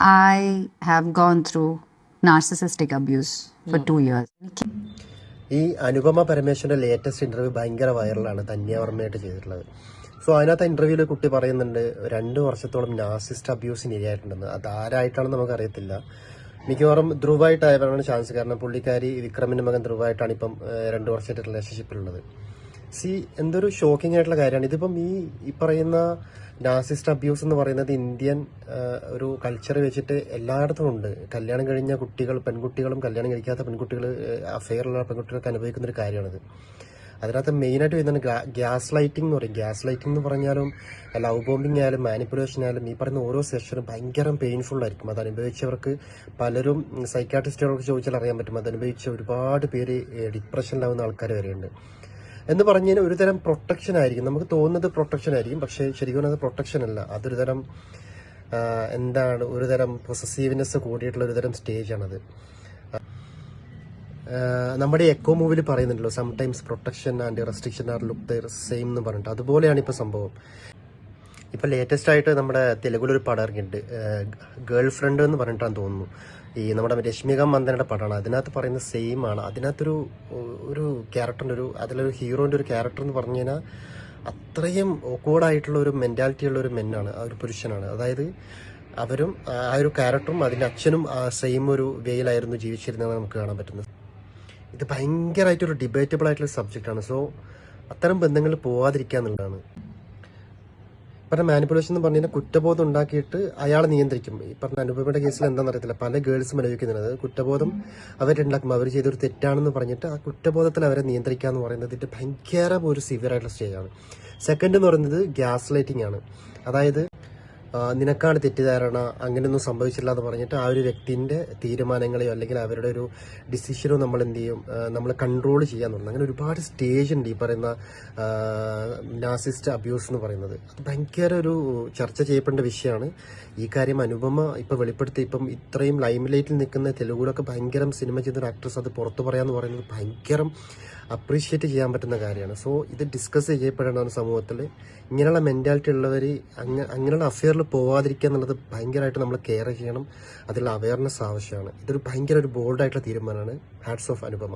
I have gone through narcissistic abuse for 2 years. ഈ Anupama പരമേശ്വരന്റെ latest interview ഭയങ്കര വൈറലാണ് ധന്യവർമ്മയായിട്ട് ചെയ്തിട്ടുള്ളത്. So അതിനകത്ത് ഇന്റർവ്യൂവിൽ കുട്ടി പറയുന്നുണ്ട് 2 വർഷത്തോളം നാർസിസ്റ്റ് അബ്യൂസിന് ഇരയായിട്ടുണ്ടെന്ന്. അത് ആരായിട്ടാണെന്ന് നമുക്കറിയത്തില്ല. മിക്കവാറും ധ്രുവായിട്ടായവരാണ് ചാൻസ്. കാരണം പുള്ളിക്കാരി വിക്രമിന്റെ മകൻ ധ്രുവായിട്ടാണ് ഇപ്പം 2 വർഷമായിട്ട് റിലേഷൻഷിപ്പിലുള്ളത്. എന്തൊരു ഷോക്കിംഗ് ആയിട്ടുള്ള കാര്യമാണ് ഇതിപ്പം ഈ പറയുന്ന നാർസിസ്റ്റ് അബ്യൂസ് എന്ന് പറയുന്നത് ഇന്ത്യൻ ഒരു കൾച്ചർ വെച്ചിട്ട് എല്ലായിടത്തും ഉണ്ട്. കല്യാണം കഴിഞ്ഞ പെൺകുട്ടികളും കല്യാണം കഴിക്കാത്ത പെൺകുട്ടികൾ, അഫെയറുള്ള പെൺകുട്ടികൾക്ക് അനുഭവിക്കുന്ന ഒരു കാര്യമാണിത്. അതിനകത്ത് മെയിനായിട്ട് വരുന്നത് ഗ്യാസ് ലൈറ്റിംഗ് എന്ന് പറയും. ഗ്യാസ് ലൈറ്റിംഗ് എന്ന് പറഞ്ഞാലും ലവ് ബോംബിംഗ് ആയാലും മാനിപ്പുലേഷൻ ആയാലും ഈ പറയുന്ന ഓരോ സെഷനും ഭയങ്കര പെയിൻഫുൾ ആയിരിക്കും. അത് അനുഭവിച്ചവർക്ക് പലരും സൈക്കാട്രിസ്റ്റുകൾക്ക് ചോദിച്ചാൽ അറിയാൻ പറ്റും. അത് അനുഭവിച്ച ഒരുപാട് പേര് ഡിപ്രഷനിലാവുന്ന ആൾക്കാർ വരെയുണ്ട്. എന്ന് പറഞ്ഞു കഴിഞ്ഞാൽ ഒരുതരം പ്രൊട്ടക്ഷൻ ആയിരിക്കും. നമുക്ക് തോന്നുന്നത് പ്രൊട്ടക്ഷൻ ആയിരിക്കും, പക്ഷേ ശരിക്കും അത് പ്രൊട്ടക്ഷൻ അല്ല. അതൊരു തരം ഒരുതരം പൊസസീവ്നെസ് കൂടിയിട്ടുള്ള ഒരുതരം സ്റ്റേജാണത്. നമ്മുടെ എക്കോ മൂവിൽ പറയുന്നുണ്ടല്ലോ, sometimes protection and restriction are look the same എന്ന് പറഞ്ഞിട്ട്. അതുപോലെയാണ് ഇപ്പോൾ സംഭവം. ഇപ്പം ലേറ്റസ്റ്റ് ആയിട്ട് നമ്മുടെ തെലുഗുലൊരു പടം ഇറങ്ങിയിട്ടുണ്ട്, ഗേൾ ഫ്രണ്ട് എന്ന് പറഞ്ഞിട്ടാണ് തോന്നുന്നു. നമ്മുടെ രശ്മിക മന്ദനയുടെ പടമാണ്. അതിനകത്ത് പറയുന്ന സെയിം ആണ്. അതിനകത്തൊരു ക്യാരക്ടറിൻ്റെ അതിലൊരു ഹീറോൻ്റെ ഒരു ക്യാരക്ടർ എന്ന് പറഞ്ഞു കഴിഞ്ഞാൽ അത്രയും ഓക്വേർഡായിട്ടുള്ള ഒരു മെൻറ്റാലിറ്റി ഉള്ള ഒരു മെന്നാണ്, ആ ഒരു പുരുഷനാണ്. അതായത് അവരും ആ ഒരു ക്യാരക്ടറും അതിൻ്റെ അച്ഛനും സെയിം ഒരു വേയിലായിരുന്നു ജീവിച്ചിരുന്നതെന്ന് നമുക്ക് കാണാൻ പറ്റുന്നത്. ഇത് ഭയങ്കരമായിട്ടൊരു ഡിബേറ്റബിൾ ആയിട്ടുള്ള സബ്ജക്റ്റാണ്. സോ അത്തരം ബന്ധങ്ങളിൽ പോവാതിരിക്കുക എന്നുള്ളതാണ്. പറഞ്ഞ മാനിപ്പുലേഷൻ എന്ന് പറഞ്ഞു കഴിഞ്ഞാൽ കുറ്റബോധം ഉണ്ടാക്കിയിട്ട് അയാളെ നിയന്ത്രിക്കും. ഈ പറഞ്ഞ അനുപമയുടെ കേസിൽ എന്താണെന്ന് അറിയത്തില്ല, പല ഗേൾസും അനുഭവിക്കുന്നത് കുറ്റബോധം അവരുണ്ടാക്കും. അവർ ചെയ്തൊരു തെറ്റാണെന്ന് പറഞ്ഞിട്ട് ആ കുറ്റബോധത്തിൽ അവരെ നിയന്ത്രിക്കുക എന്ന് പറയുന്നത് ഇത് ഭയങ്കര ഒരു സിവിയർ ആയിട്ടുള്ള സ്റ്റേജാണ്. സെക്കൻഡ് എന്ന് പറയുന്നത് ഗ്യാസ് ലൈറ്റിംഗ് ആണ്. അതായത് നിനക്കാണ് തെറ്റിദ്ധാരണ, അങ്ങനെയൊന്നും സംഭവിച്ചില്ല എന്ന് പറഞ്ഞിട്ട് ആ ഒരു വ്യക്തിൻ്റെ തീരുമാനങ്ങളെയോ അല്ലെങ്കിൽ അവരുടെ ഒരു ഡിസിഷനോ നമ്മൾ എന്ത് ചെയ്യും, നമ്മൾ കൺട്രോൾ ചെയ്യാൻ തുടങ്ങും. അങ്ങനെ ഒരുപാട് സ്റ്റേജ് ഉണ്ട് ഈ പറയുന്ന നാർസിസ്റ്റ് അബ്യൂസ് എന്ന് പറയുന്നത്. അത് ഭയങ്കര ഒരു ചർച്ച ചെയ്യപ്പെടേണ്ട വിഷയമാണ്. ഈ കാര്യം അനുപമ ഇപ്പം വെളിപ്പെടുത്തി. ഇപ്പം ഇത്രയും ലൈം ലൈറ്റിൽ നിൽക്കുന്ന തെലുഗുലൊക്കെ ഭയങ്കര സിനിമ ചെയ്തൊരു ആക്ട്രസ് അത് പുറത്തു പറയാന്ന് പറയുന്നത് ഭയങ്കര അപ്രീഷിയേറ്റ് ചെയ്യാൻ പറ്റുന്ന കാര്യമാണ്. സോ ഇത് ഡിസ്കസ് ചെയ്യപ്പെടേണ്ടതാണ് സമൂഹത്തിൽ. ഇങ്ങനെയുള്ള മെൻറ്റാലിറ്റി ഉള്ളവർ അങ്ങനെയുള്ള അഫെയറിൽ പോവാതിരിക്കുക എന്നുള്ളത് ഭയങ്കരമായിട്ട് നമ്മൾ കെയർ ചെയ്യണം. അതിലുള്ള അവയർനെസ് ആവശ്യമാണ്. ഇതൊരു ഭയങ്കര ഒരു ബോൾഡായിട്ടുള്ള തീരുമാനമാണ്. Hats off Anupama.